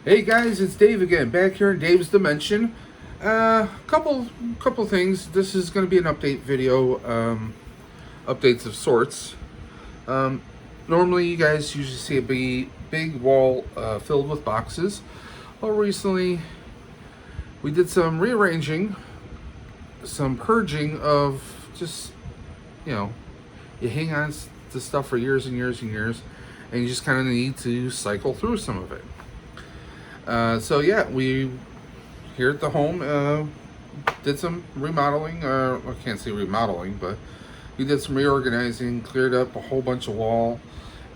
Hey guys, it's Dave again, back here in Dave's Dimension. Couple things. This is going to be an update video, updates of sorts. Um, Normally, you guys usually see a big wall filled with boxes. Well, recently we did some rearranging, some purging of just, you know, you hang on to stuff for years and years and years, and you just kind of need to cycle through some of it. So yeah, we here at the home did some remodeling. I can't say remodeling, but we did some reorganizing, cleared up a whole bunch of wall,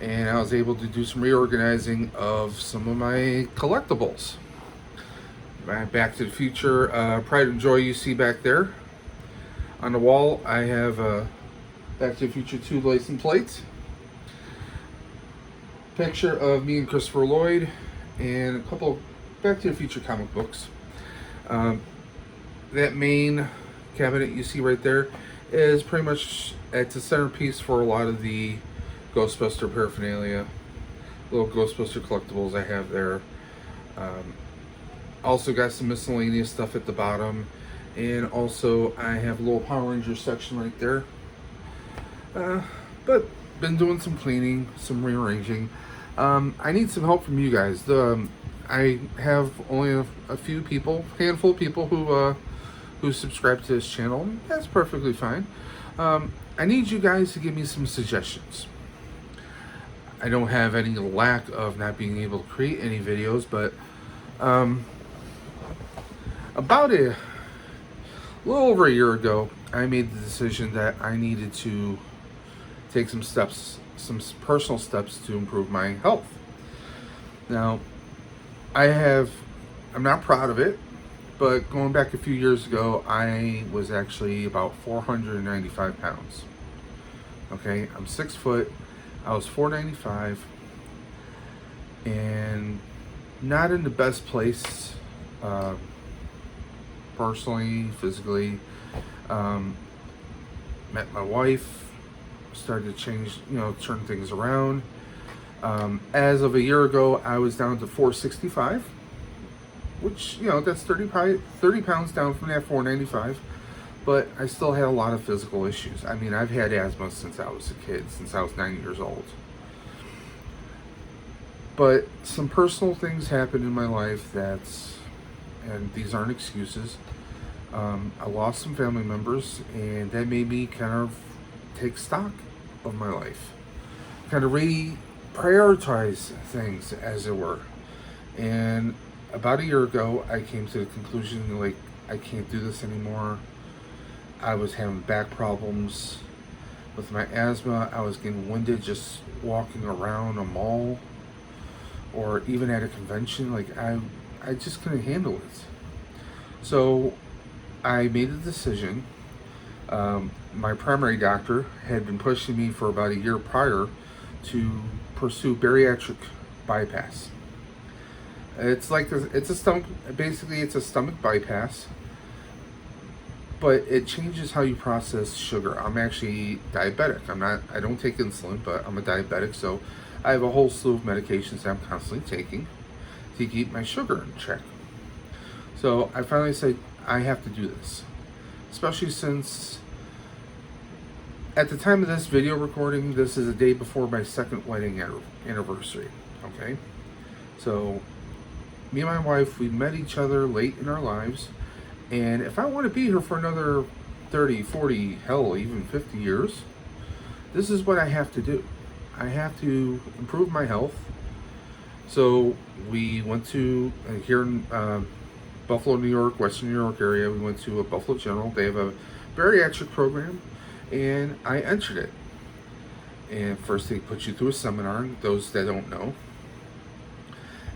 and I was able to do some reorganizing of some of my collectibles. My Back to the Future Pride and Joy you see back there on the wall. I have Back to the Future 2 license plates, picture of me and Christopher Lloyd, and a couple of Back to the Future comic books. That main cabinet you see right there is pretty much it's a centerpiece for a lot of the Ghostbuster paraphernalia, little Ghostbuster collectibles I have there. Also got some miscellaneous stuff at the bottom, and also I have a little Power Ranger section right there. But been doing some cleaning, some rearranging. I need some help from you guys. I have only a few people, handful of people who subscribe to this channel. That's perfectly fine. I need you guys to give me some suggestions. I don't have any lack of not being able to create any videos, but about a little over a year ago, I made the decision that I needed to take some steps, some personal steps to improve my health. Now, I'm not proud of it, but going back a few years ago, I was actually about 495 pounds. Okay, I'm 6 foot, I was 495, and not in the best place, personally, physically. Met my wife, started to change, turn things around. As of a year ago, I was down to 465, which, that's 30 pounds down from that 495, but I still had a lot of physical issues. I mean, I've had asthma since I was a kid, since I was 9 years old. But some personal things happened in my life and these aren't excuses. I lost some family members, and that made me kind of take stock of my life, kind of prioritize things, as it were. And about a year ago, I came to the conclusion, like, I can't do this anymore. I was having back problems with my asthma. I was getting winded just walking around a mall or even at a convention. Like, I just couldn't handle it. So I made a decision. My primary doctor had been pushing me for about a year prior to pursue bariatric bypass. It's a stomach bypass, but it changes how you process sugar. I'm actually diabetic. I don't take insulin, but I'm a diabetic, so I have a whole slew of medications that I'm constantly taking to keep my sugar in check. So I finally said, I have to do this, especially since at the time of this video recording, this is a day before my second wedding anniversary. Okay, so me and my wife, we met each other late in our lives, and if I want to be here for another 30, 40, hell, even 50 years, this is what I have to do. I have to improve my health. So we went to, here in Buffalo, New York, Western New York area, we went to a Buffalo General. They have a bariatric program, and I entered it. And first they put you through a seminar, those that don't know.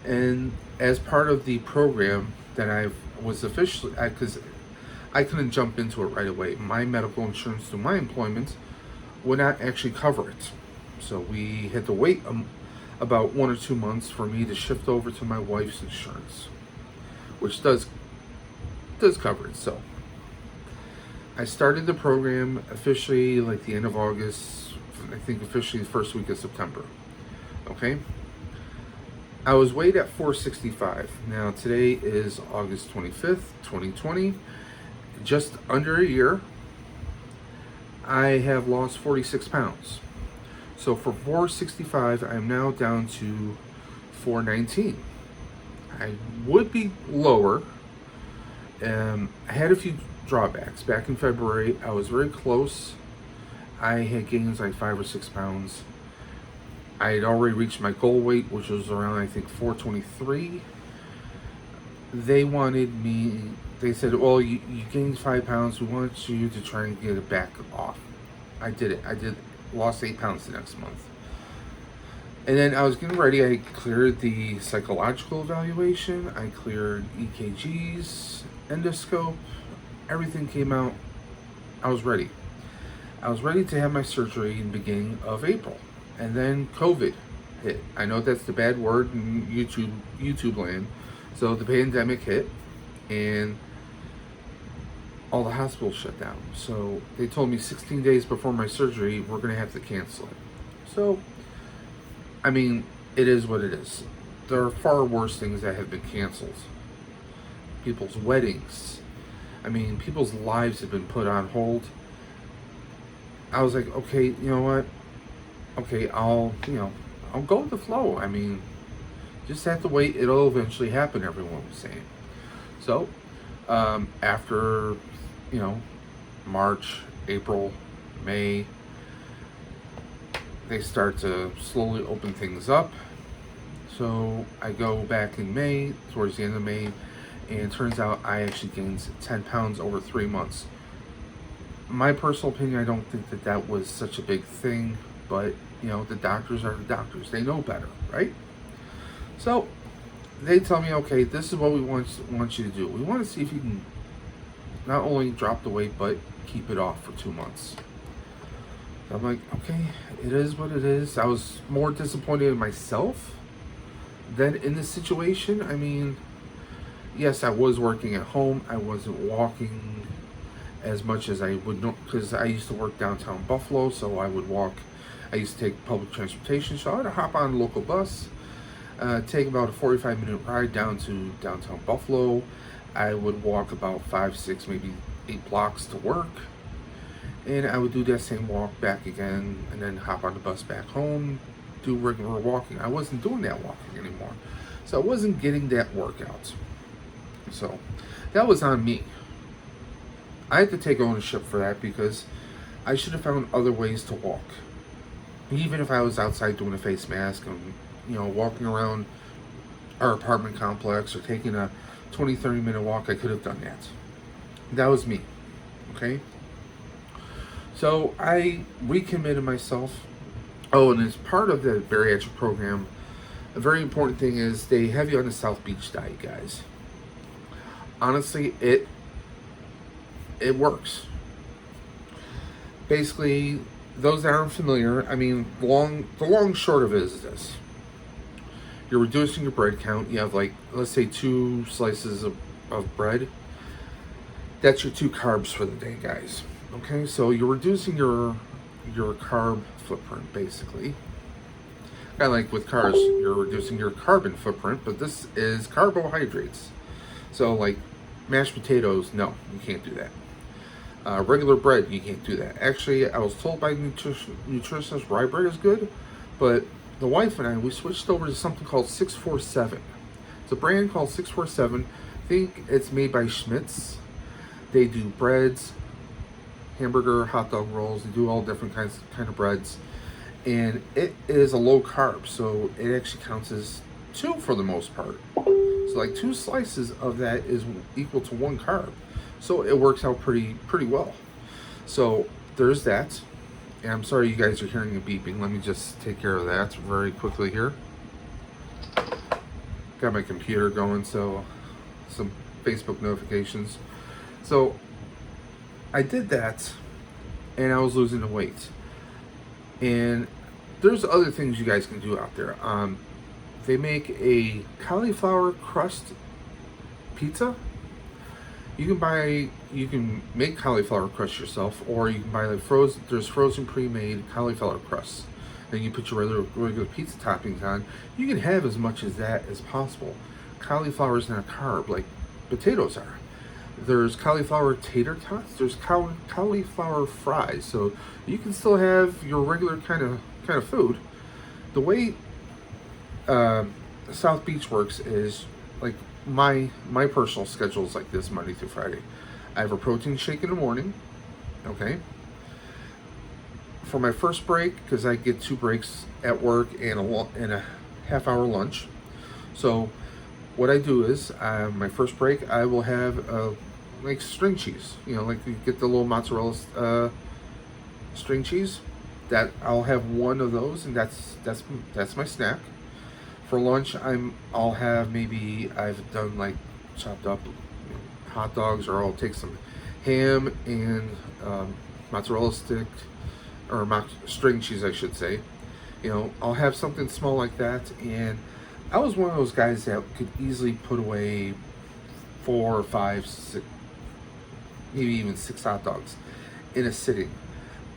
And as part of the program that I was officially, because I couldn't jump into it right away. My medical insurance through my employment would not actually cover it. So we had to wait about 1 or 2 months for me to shift over to my wife's insurance, which does cover it. So I started the program officially like the end of August, I think officially the first week of September. Okay? I was weighed at 465. Now today is August 25th, 2020. Just under a year, I have lost 46 pounds. So for 465, I'm now down to 419. I would be lower. I had a few drawbacks. Back in February, I was very close. I had gains like 5 or 6 pounds. I had already reached my goal weight, which was around, I think, 423. They said, well, you gained 5 pounds. We want you to try and get it back off. I did it. Lost 8 pounds the next month. And then I was getting ready. I cleared the psychological evaluation. I cleared EKGs, endoscope. Everything came out. I was ready. I was ready to have my surgery in the beginning of April. And then COVID hit. I know that's the bad word in YouTube land. So the pandemic hit, and all the hospitals shut down. So they told me 16 days before my surgery, we're going to have to cancel it. So, I mean, it is what it is. There are far worse things that have been canceled. People's weddings. I mean, people's lives have been put on hold. I was like, okay, you know what? Okay, I'll go with the flow. I mean, just have to wait. It'll eventually happen, everyone was saying. So, after, March, April, May, they start to slowly open things up. So I go back in May, towards the end of May, and it turns out I actually gained 10 pounds over 3 months. My personal opinion, I don't think that was such a big thing, but, the doctors are the doctors. They know better, right? So they tell me, okay, this is what we want you to do. We want to see if you can not only drop the weight, but keep it off for 2 months. So I'm like, okay, it is what it is. I was more disappointed in myself than in the situation. I mean, yes, I was working at home. I wasn't walking as much as I would know, because I used to work downtown Buffalo, so I would walk. I used to take public transportation, so I had to hop on a local bus, take about a 45-minute ride down to downtown Buffalo. I would walk about 5, 6, maybe 8 blocks to work, and I would do that same walk back again, and then hop on the bus back home, do regular walking. I wasn't doing that walking anymore, so I wasn't getting that workout. So that was on me. I had to take ownership for that, because I should have found other ways to walk. Even if I was outside doing a face mask and, walking around our apartment complex or taking a 20, 30-minute walk, I could have done that. That was me, okay? So I recommitted myself. Oh, and as part of the bariatric program, a very important thing is they have you on the South Beach diet, guys. Honestly, it works. Basically, those that aren't familiar, I mean, the long short of it is this. You're reducing your bread count. You have, like, let's say 2 slices of bread. That's your 2 carbs for the day, guys. Okay, so you're reducing your carb footprint, basically. Kind of like with cars, you're reducing your carbon footprint, but this is carbohydrates. So, like, mashed potatoes, no, you can't do that. Regular bread, you can't do that. Actually, I was told by nutritionists rye bread is good, but the wife and I, we switched over to something called 647. It's a brand called 647. I think it's made by Schmitz. They do breads, hamburger, hot dog rolls. They do all different kind of breads, and it is a low carb, so it actually counts as 2 for the most part. So like 2 slices of that is equal to 1 carb. So it works out pretty well. So there's that. And I'm sorry you guys are hearing a beeping. Let me just take care of that very quickly here. Got my computer going, so some Facebook notifications. So I did that, and I was losing the weight. And there's other things you guys can do out there. They make a cauliflower crust pizza. You can make cauliflower crust yourself, or you can buy like there's frozen pre-made cauliflower crusts. then you put your regular pizza toppings on. You can have as much as that as possible. Cauliflower is not a carb like potatoes are. There's cauliflower tater tots. There's cauliflower fries. So you can still have your regular kind of food. The way South Beach works is like my personal schedule is like this Monday through Friday. I have a protein shake in the morning. Okay. For my first break, because I get 2 breaks at work and a half-hour lunch. So what I do is my first break I will have like string cheese. Like you get the little mozzarella string cheese. That I'll have one of those, and that's my snack. For lunch, I'll have maybe I've done like chopped up hot dogs, or I'll take some ham and mozzarella stick, or string cheese, I should say. I'll have something small like that. And I was one of those guys that could easily put away 4 or 5, 6, maybe even 6 hot dogs in a sitting.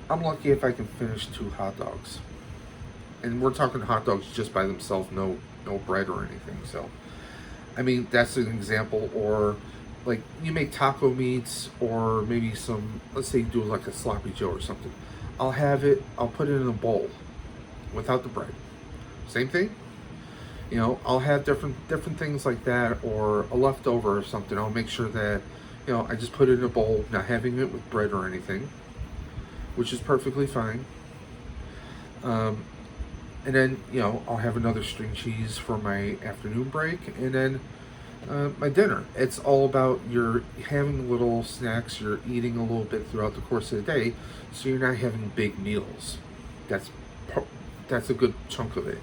I'm lucky if I can finish 2 hot dogs. And we're talking hot dogs just by themselves, no bread or anything. So, I mean, that's an example. Or like you make taco meats, or maybe some, let's say you do like a sloppy joe or something. I'll put it in a bowl without the bread. Same thing. I'll have different things like that, or a leftover or something. I'll make sure that, I just put it in a bowl, not having it with bread or anything, which is perfectly fine. And then, I'll have another string cheese for my afternoon break, and then my dinner. It's all about you're having little snacks, you're eating a little bit throughout the course of the day, so you're not having big meals. That's a good chunk of it.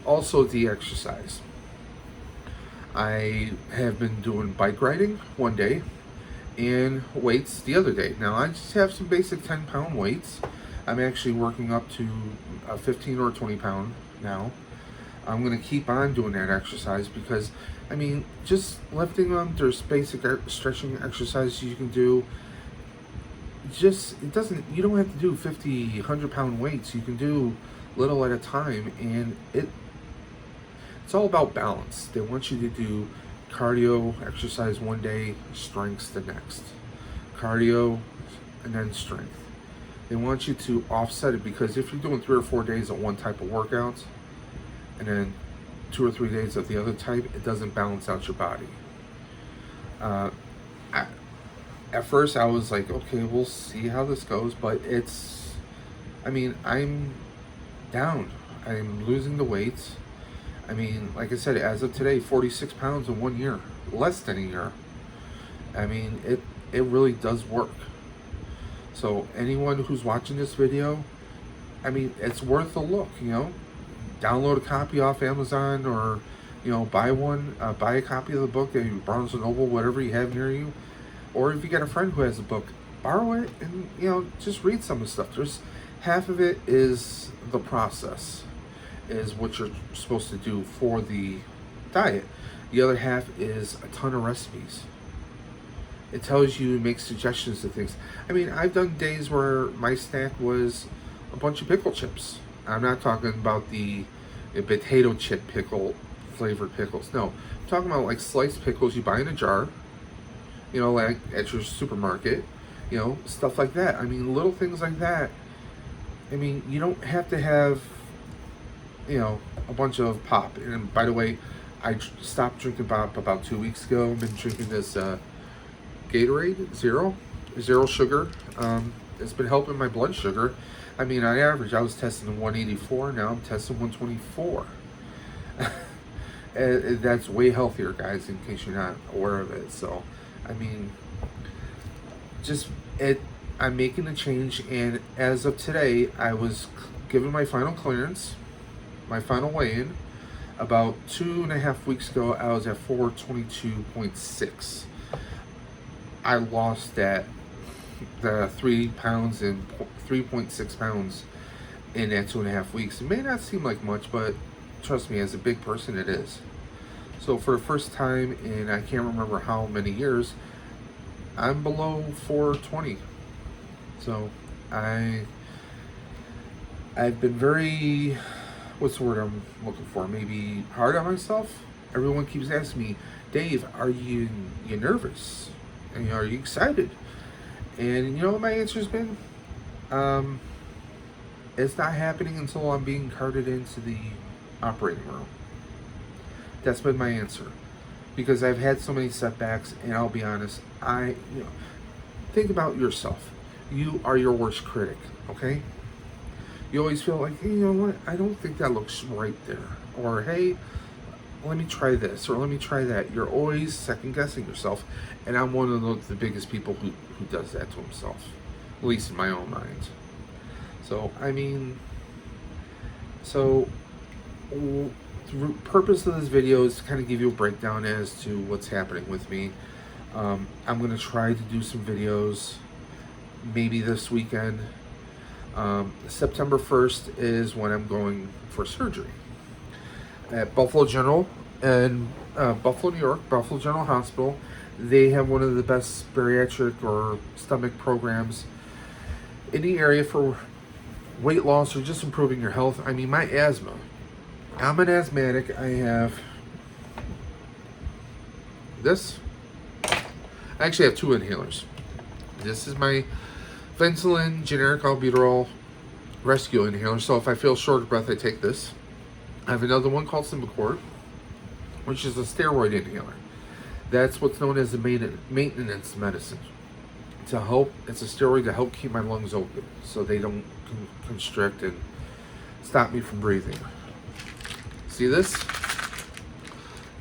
Also, the exercise. I have been doing bike riding one day and weights the other day. Now, I just have some basic 10-pound weights. I'm actually working up to a 15 or 20 pound now. I'm going to keep on doing that exercise because, I mean, just lifting them, there's basic stretching exercises you can do. You don't have to do 50, 100-pound weights. You can do little at a time, and it's all about balance. They want you to do cardio exercise one day, strengths the next. Cardio and then strength. They want you to offset it, because if you're doing 3 or 4 days of one type of workouts and then 2 or 3 days of the other type, it doesn't balance out your body. At first I was like, okay, we'll see how this goes, but I'm down. I'm losing the weight. I mean, like I said, as of today, 46 pounds in 1 year, less than a year. I mean, it really does work. So anyone who's watching this video, I mean, it's worth a look. Download a copy off Amazon, or buy a copy of the book at Barnes & Noble, whatever you have near you. Or if you got a friend who has a book, borrow it and just read some of the stuff. There's half of it is the process, is what you're supposed to do for the diet. The other half is a ton of recipes. It tells you, makes suggestions to things. I mean, I've done days where my snack was a bunch of pickle chips. I'm not talking about the potato chip pickle flavored pickles. No, I'm talking about like sliced pickles you buy in a jar, like at your supermarket, stuff like that. I mean, little things like that. I mean, you don't have to have, a bunch of pop. And by the way, I stopped drinking pop about 2 weeks ago. I've been drinking this Gatorade zero sugar. It's been helping my blood sugar. I mean, on average, I was testing 184. Now I'm testing 124. That's way healthier, guys, in case you're not aware of it. So, I mean, I'm making a change, and as of today, I was given my final clearance, my final weigh-in. About 2.5 weeks ago, I was at 422.6. I lost the 3 pounds and 3.6 pounds in that 2.5 weeks. It may not seem like much, but trust me, as a big person, it is. So for the first time in I can't remember how many years, I'm below 420. So I've been very, what's the word I'm looking for? Maybe hard on myself. Everyone keeps asking me, Dave, are you nervous? And are you excited? And you know what my answer's been? Um, it's not happening until I'm being carted into the operating room. That's been my answer. Because I've had so many setbacks, and I'll be honest, think about yourself. You are your worst critic, okay? You always feel like, hey, you know what? I don't think that looks right there. Or, hey, let me try this, or let me try that. You're always second guessing yourself. And I'm one of the biggest people who does that to himself, at least in my own mind. So, I mean, so the purpose of this video is to kind of give you a breakdown as to what's happening with me. I'm going to try to do some videos maybe this weekend. September 1st is when I'm going for surgery at Buffalo General and Buffalo, New York, Buffalo General Hospital. They have one of the best bariatric or stomach programs in the area for weight loss or just improving your health. I mean, my asthma. I'm an asthmatic. I have this. I actually have two inhalers. This is my Ventolin generic albuterol rescue inhaler. So if I feel short of breath, I take this. I have another one called Symbicort, which is a steroid inhaler. That's what's known as the maintenance medicine. To help, it's a steroid to help keep my lungs open so they don't constrict and stop me from breathing. See this?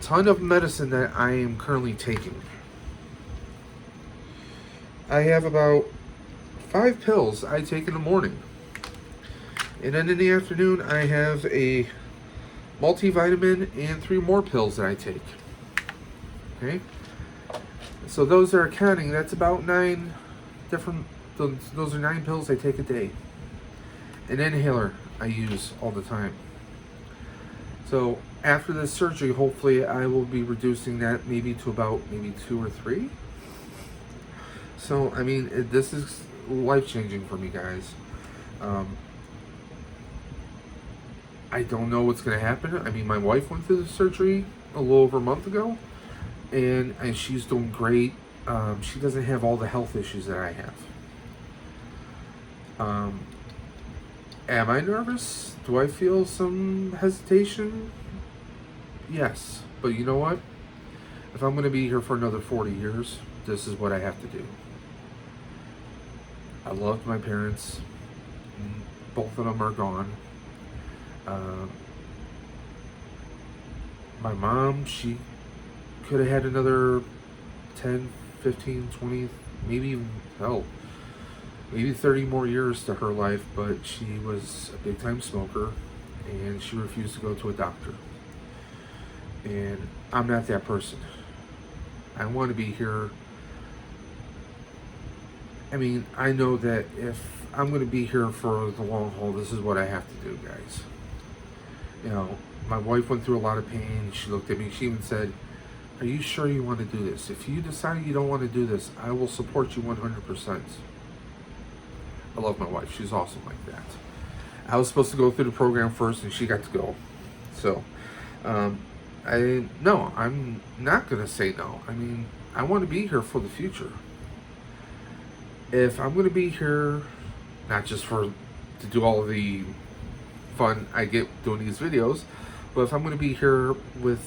Ton of medicine that I am currently taking. I have about 5 pills I take in the morning. And then in the afternoon, I have a multivitamin and 3 more pills that I take. Okay? So those are accounting. That's about 9 different, those are 9 pills I take a day. An inhaler I use all the time. So after this surgery, hopefully I will be reducing that maybe to about 2 or 3. So, I mean, this is life-changing for me, guys. I don't know what's going to happen. I mean, my wife went through the surgery a little over a month ago, and she's doing great. She doesn't have all the health issues that I have. Am I nervous? Do I feel some hesitation? Yes. But you know what? If I'm going to be here for another 40 years, this is what I have to do. I loved my parents. Both of them are gone. My mom, she could have had another 10, 15, 20, maybe even, hell, maybe 30 more years to her life, but she was a big time smoker and she refused to go to a doctor. And I'm not that person. I want to be here. I mean, I know that if I'm going to be here for the long haul, this is what I have to do, guys. You know, my wife went through a lot of pain. She looked at me. She even said, are you sure you want to do this? If you decide you don't want to do this, I will support you 100%. I love my wife. She's awesome like that. I was supposed to go through the program first, and she got to go. So, I'm not going to say no. I mean, I want to be here for the future. If I'm going to be here, not just to do all of the fun I get doing these videos, but if I'm going to be here with,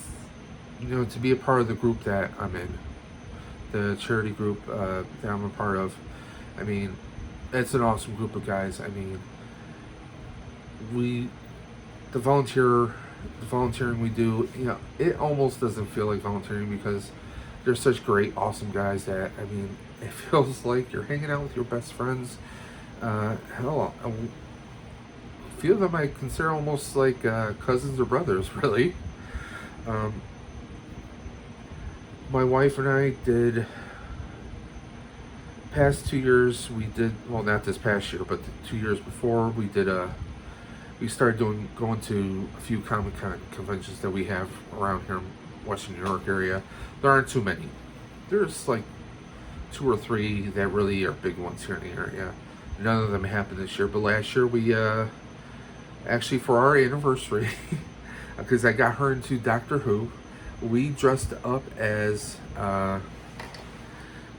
to be a part of the group that I'm in, the charity group that I'm a part of, I mean, it's an awesome group of guys. I mean, the volunteering we do, it almost doesn't feel like volunteering because they're such great, awesome guys that, I mean, it feels like you're hanging out with your best friends. Hell, a few of them I consider almost like cousins or brothers, really. My wife and I did, past 2 years, well, not this past year, but the 2 years before, we started going to a few Comic-Con conventions that we have around here in Western New York area. There aren't too many. There's like 2 or 3 that really are big ones here in the area. None of them happened this year, but last year we Actually, for our anniversary, because I got her into Doctor Who, we dressed up as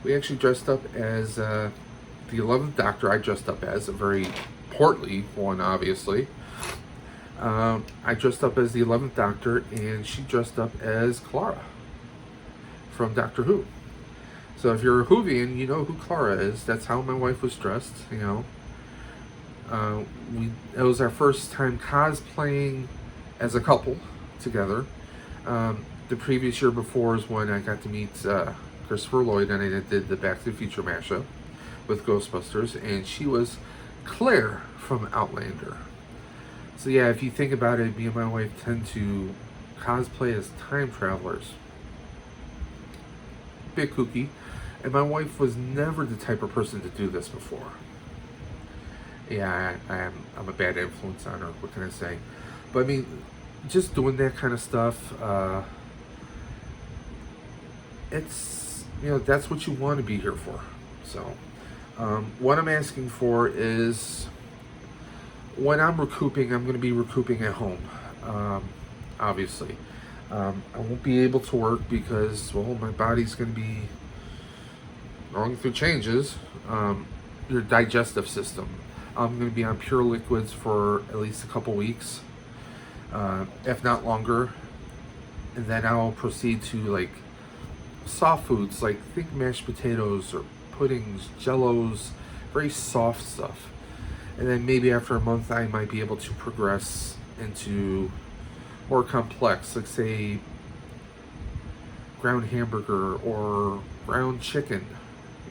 we actually dressed up as the 11th Doctor. I dressed up as a very portly one, obviously. I dressed up as the 11th Doctor, and she dressed up as Clara from Doctor Who. So if you're a Whovian, you know who Clara is. That's how my wife was dressed. You know, it was our first time cosplaying as a couple together. The previous year before is when I got to meet Christopher Lloyd, and I did the Back to the Future mashup with Ghostbusters, and she was Claire from Outlander. So yeah, if you think about it, me and my wife tend to cosplay as time travelers. Bit kooky. And my wife was never the type of person to do this before. Yeah, I'm a bad influence on her. What can I say? But I mean, just doing that kind of stuff, it's, you know, that's what you want to be here for. So, what I'm asking for is, when I'm recouping, I'm going to be recouping at home, obviously. I won't be able to work because, well, my body's going to be going through changes. Your digestive system. I'm going to be on pure liquids for at least a couple weeks, if not longer. And then I'll proceed to like soft foods, like think mashed potatoes or puddings, jellos, very soft stuff. And then maybe after a month, I might be able to progress into more complex, like say ground hamburger or ground chicken,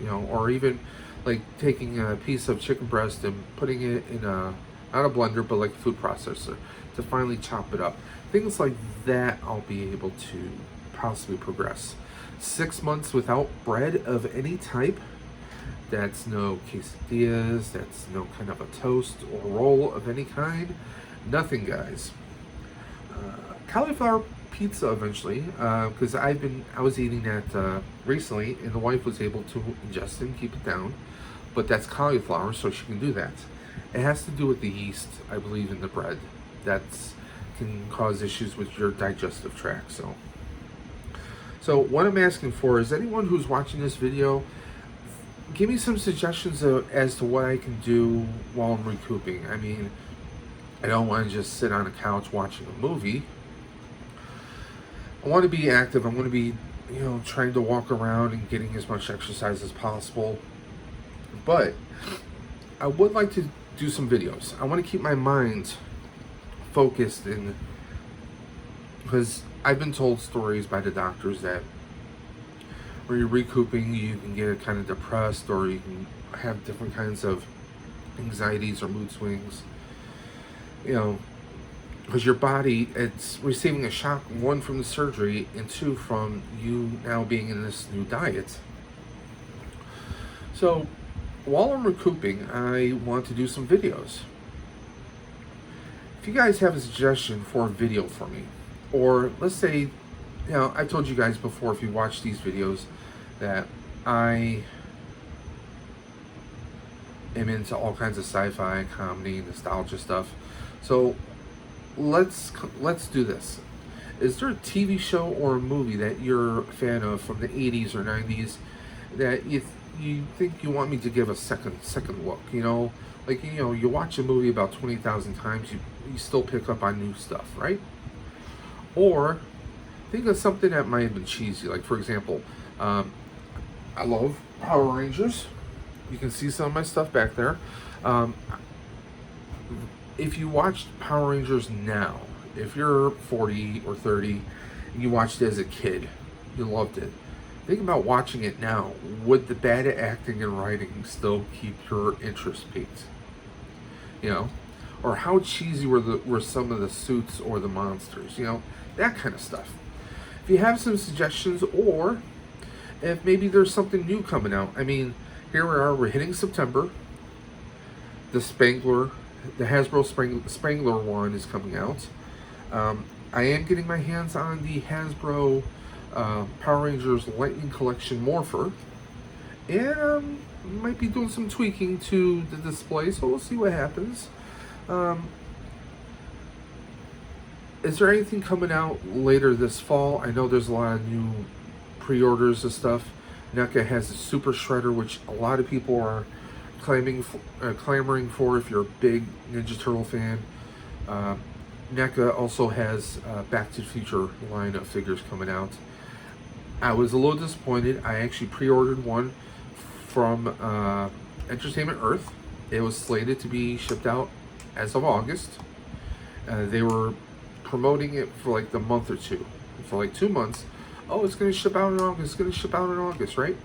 you know, or even like taking a piece of chicken breast and putting it in a, not a blender, but like a food processor to finally chop it up. Things like that I'll be able to possibly progress. 6 months without bread of any type. That's no quesadillas, that's no kind of a toast or roll of any kind. Nothing, guys. Cauliflower pizza eventually, because I was eating that recently, and the wife was able to ingest it and keep it down. But that's cauliflower, so she can do that. It has to do with the yeast, I believe, in the bread. That's can cause issues with your digestive tract. So what I'm asking for is anyone who's watching this video, give me some suggestions as to what I can do while I'm recouping. I mean, I don't want to just sit on a couch watching a movie. I want to be active. I want to be, you know, trying to walk around and getting as much exercise as possible. But I would like to do some videos. I want to keep my mind focused in, because I've been told stories by the doctors that when you're recouping, you can get kind of depressed, or you can have different kinds of anxieties or mood swings. You know, because your body, it's receiving a shock, one from the surgery, and two from you now being in this new diet. So while I'm recouping, I want to do some videos. If you guys have a suggestion for a video for me, or let's say, you know, I told you guys before, if you watch these videos, that I am into all kinds of sci-fi, comedy, nostalgia stuff. So let's do this. Is there a TV show or a movie that you're a fan of from the 80s or 90s that you think you want me to give a second look? You know, like, you know, you watch a movie about 20,000 times, you still pick up on new stuff, right? Or think of something that might have been cheesy. Like, for example, I love Power Rangers. You can see some of my stuff back there. If you watched Power Rangers now, if you're 40 or 30 and you watched it as a kid, you loved it. Think about watching it now. Would the bad acting and writing still keep your interest piqued? You know? Or how cheesy were some of the suits or the monsters? You know? That kind of stuff. If you have some suggestions, or if maybe there's something new coming out. I mean, here we are, we're hitting September. The Hasbro Spangler one is coming out. I am getting my hands on the Hasbro Power Rangers Lightning Collection Morpher. And might be doing some tweaking to the display, so we'll see what happens. is there anything coming out later this fall? I know there's a lot of new pre-orders and stuff. NECA has a Super Shredder, which a lot of people are clamoring for. If you're a big Ninja Turtle fan, NECA also has Back to the Future line of figures coming out. I was a little disappointed. I actually pre-ordered one from Entertainment Earth. It was slated to be shipped out as of August. They were promoting it for like the month or two, for like 2 months. Oh, it's going to ship out in August. It's going to ship out in August, right?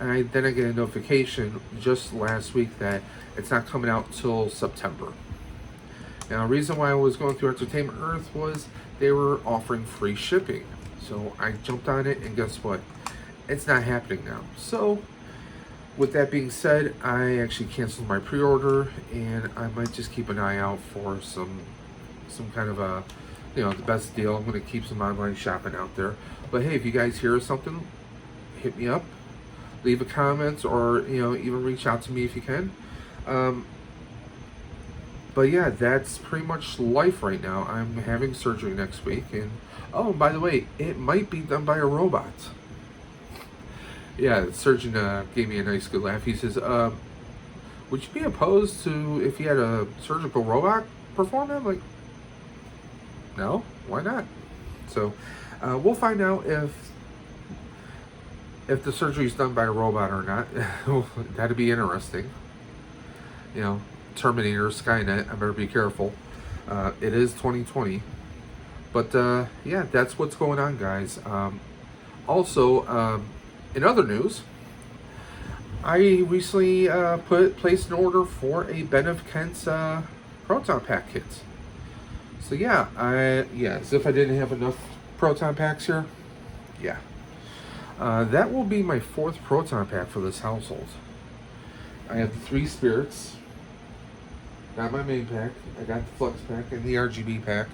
And then I get a notification just last week that it's not coming out till September. Now, the reason why I was going through Entertainment Earth was they were offering free shipping. So I jumped on it, and guess what? It's not happening now. So, with that being said, I actually canceled my pre-order, and I might just keep an eye out for some kind of a, the best deal. I'm going to keep some online shopping out there. But hey, if you guys hear something, hit me up, leave a comment, or even reach out to me if you can. But yeah, that's pretty much life right now. I'm having surgery next week, and oh, by the way, it might be done by a robot. Yeah, the surgeon gave me a nice good laugh. He says, would you be opposed to if you had a surgical robot perform it? I'm like, no, why not? So we'll find out if the surgery is done by a robot or not. That'd be interesting. Terminator, Skynet, I better be careful. It is 2020. But yeah, that's what's going on, guys. Also, in other news, I recently placed an order for a Ben of Kent's Proton Pack kit. So yeah, as if I didn't have enough Proton Packs here. Yeah. That will be my 4th Proton Pack for this household. I have the 3 spirits. Got my main pack. I got the Flux Pack and the RGB pack,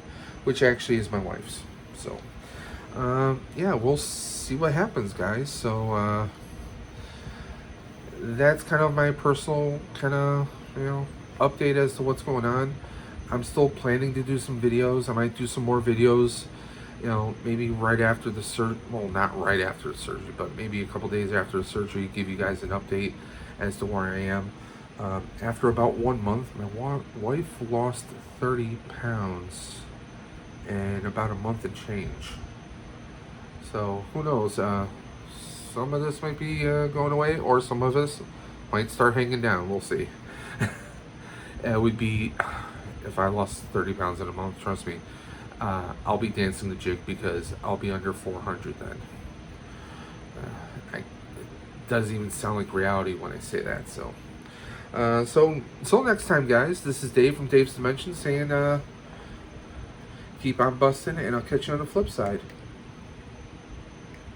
which actually is my wife's. So, yeah, we'll see what happens, guys. So, that's kind of my personal update as to what's going on. I'm still planning to do some videos. I might do some more videos, maybe right after the surgery. Well, not right after the surgery, but maybe a couple days after the surgery, give you guys an update as to where I am. After about 1 month, my wife lost 30 pounds in about a month and change. So who knows? Some of this might be going away, or some of us might start hanging down. We'll see. It would be, if I lost 30 pounds in a month, trust me, I'll be dancing the jig because I'll be under 400 then. It doesn't even sound like reality when I say that. So next time, guys, this is Dave from Dave's Dimension saying, keep on busting, and I'll catch you on the flip side.